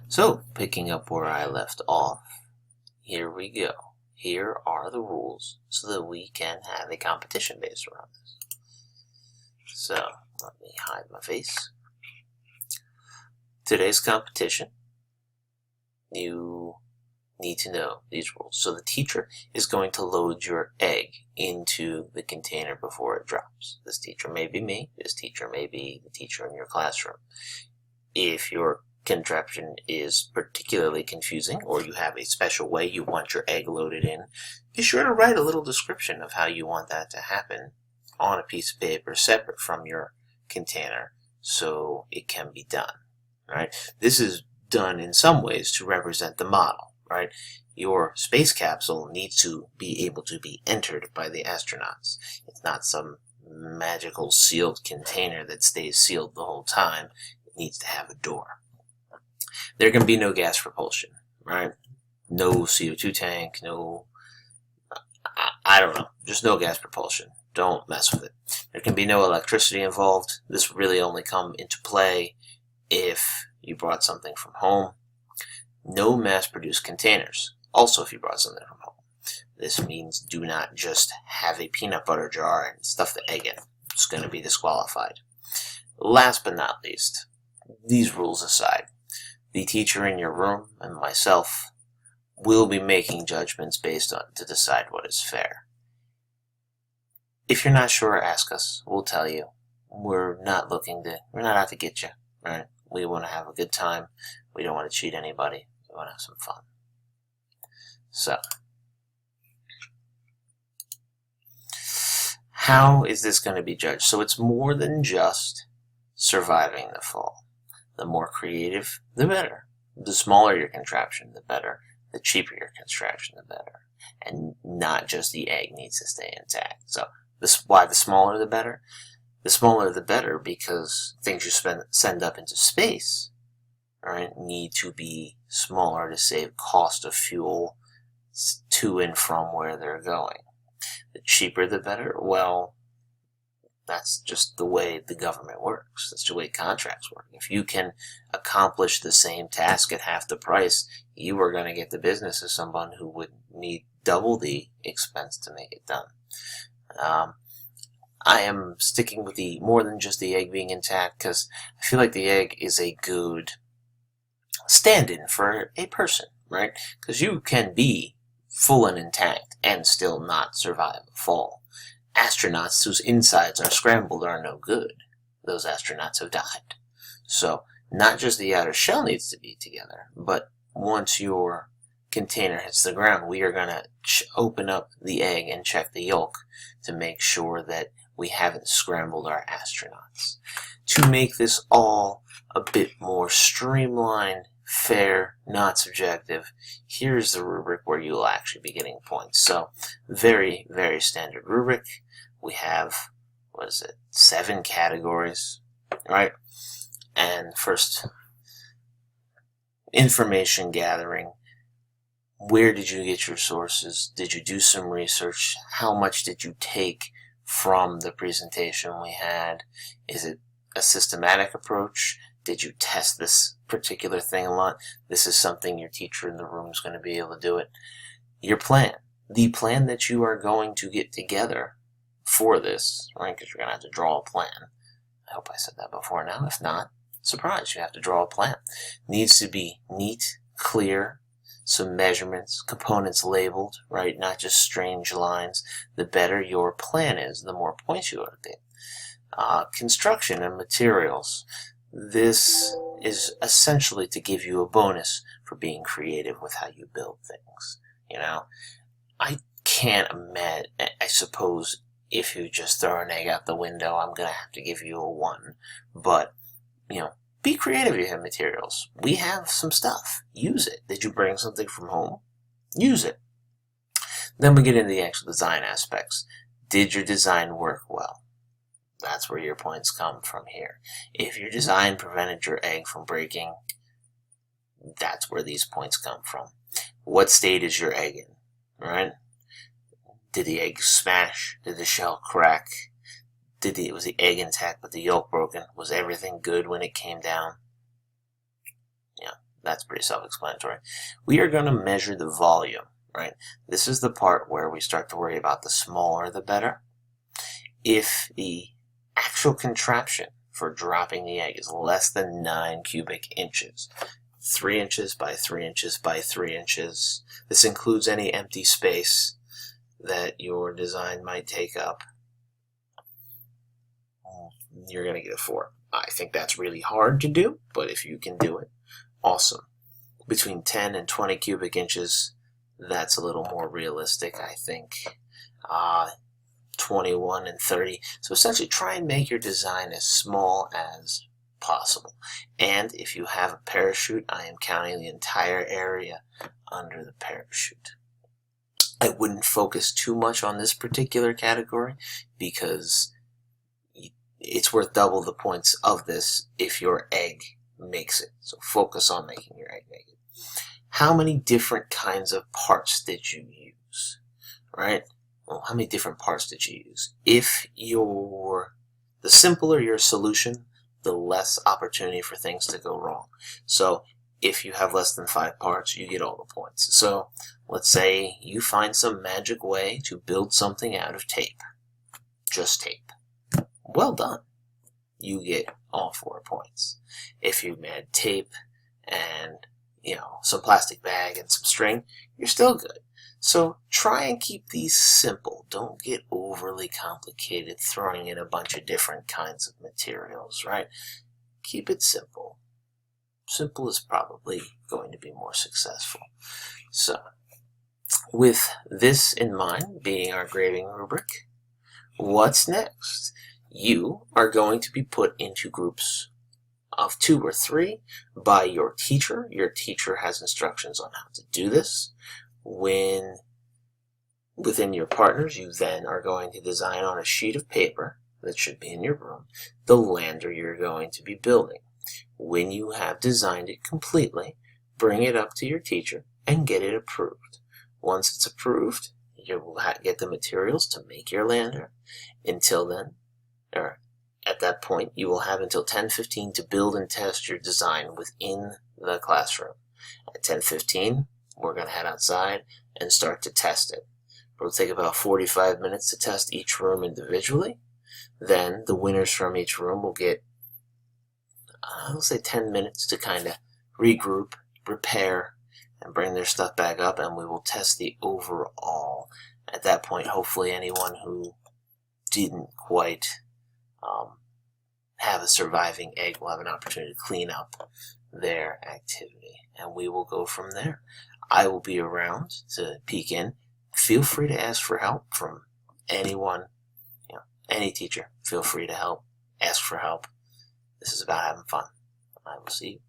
So, picking up where I left off, here we go. Here are the rules so that we can have a competition based around this. So, let me hide my face. Today's competition, you need to know these rules. So the teacher is going to load your egg into the container before it drops. This teacher may be me. This teacher may be the teacher in your classroom. If your contraption is particularly confusing, or you have a special way you want your egg loaded in, be sure to write a little description of how you want that to happen on a piece of paper separate from your container so it can be done. Right? This is done in some ways to represent the model. Right? Your space capsule needs to be able to be entered by the astronauts. It's not some magical sealed container that stays sealed the whole time. It needs to have a door. There can be no gas propulsion, right? No CO2 tank, no, I don't know, just no gas propulsion. Don't mess with it. There can be no electricity involved. This really only come into play if you brought something from home. No mass-produced containers, also if you brought something from home. This means do not just have a peanut butter jar and stuff the egg in. It's going to be disqualified. Last but not least, these rules aside, the teacher in your room and myself will be making judgments based on to decide what is fair. If you're not sure, ask us. We'll tell you. We're not out to get you, right? We want to have a good time. We don't want to cheat anybody. We want to have some fun. So, how is this going to be judged? So it's more than just surviving the fall. The more creative, the better. The smaller your contraption, the better. The cheaper your contraption, the better. And not just the egg needs to stay intact. So, why the smaller the better? The smaller the better because things you send up into space, right, need to be smaller to save cost of fuel to and from where they're going. The cheaper the better? Well, that's just the way the government works. That's the way contracts work. If you can accomplish the same task at half the price, you are going to get the business of someone who would need double the expense to make it done. I am sticking with the more than just the egg being intact because I feel like the egg is a good stand-in for a person, right? Because you can be full and intact and still not survive a fall. Astronauts whose insides are scrambled are no good. Those astronauts have died. So, not just the outer shell needs to be together, but once your container hits the ground, we are going to open up the egg and check the yolk to make sure that we haven't scrambled our astronauts. To make this all a bit more streamlined, fair, not subjective, here's the rubric where you'll actually be getting points. So, very, very standard rubric. We have, 7 categories, right? And first, information gathering. Where did you get your sources? Did you do some research? How much did you take from the presentation we had? Is it a systematic approach? Did you test this particular thing a lot? This is something your teacher in the room is going to be able to do it. Your plan. The plan that you are going to get together for this, right? Because you're going to have to draw a plan. I hope I said that before now. If not, surprise, you have to draw a plan. Needs to be neat, clear, some measurements, components labeled, right? Not just strange lines. The better your plan is, the more points you ought to get. Construction and materials. This is essentially to give you a bonus for being creative with how you build things. You know, I can't imagine, I suppose if you just throw an egg out the window, I'm going to have to give you a 1. But, be creative with your materials. We have some stuff. Use it. Did you bring something from home? Use it. Then we get into the actual design aspects. Did your design work well? That's where your points come from here. If your design prevented your egg from breaking, that's where these points come from. What state is your egg in? Right? Did the egg smash? Did the shell crack? Was the egg intact but the yolk broken? Was everything good when it came down? that's pretty self-explanatory. We are going to measure the volume, right? This is the part where we start to worry about the smaller the better. If the actual contraption for dropping the egg is less than 9 cubic inches, 3 inches by 3 inches by 3 inches, this includes any empty space that your design might take up, you're going to get a 4. I think that's really hard to do, but if you can do it, awesome. Between 10 and 20 cubic inches, that's a little more realistic, I think. 21 and 30. So essentially try and make your design as small as possible. And if you have a parachute, I am counting the entire area under the parachute. I wouldn't focus too much on this particular category because it's worth double the points of this if your egg makes it. So focus on making your egg make it. How many different kinds of parts did you use? Right? Well, how many different parts did you use? The simpler your solution, the less opportunity for things to go wrong. So if you have less than 5 parts, you get all the points. So let's say you find some magic way to build something out of tape. Just tape. Well done. You get all 4 points. If you add tape and, some plastic bag and some string, you're still good. So try and keep these simple. Don't get overly complicated throwing in a bunch of different kinds of materials, right? Keep it simple. Simple is probably going to be more successful. So, with this in mind, being our grading rubric, what's next? You are going to be put into groups of 2 or 3 by your teacher. Your teacher has instructions on how to do this. Within your partners, you then are going to design on a sheet of paper that should be in your room the lander you're going to be building. When you have designed it completely, bring it up to your teacher and get it approved. Once it's approved, you will get the materials to make your lander. Until then, or at that point, you will have until 10:15 to build and test your design within the classroom. At 10:15, we're going to head outside and start to test it. It'll take about 45 minutes to test each room individually. Then the winners from each room will get, I'll say 10 minutes to kind of regroup, prepare, and bring their stuff back up, and we will test the overall. At that point, hopefully anyone who didn't quite have a surviving egg will have an opportunity to clean up their activity, and we will go from there. I will be around to peek in. Feel free to ask for help from anyone, any teacher. Feel free to ask for help. This is about having fun. I will see you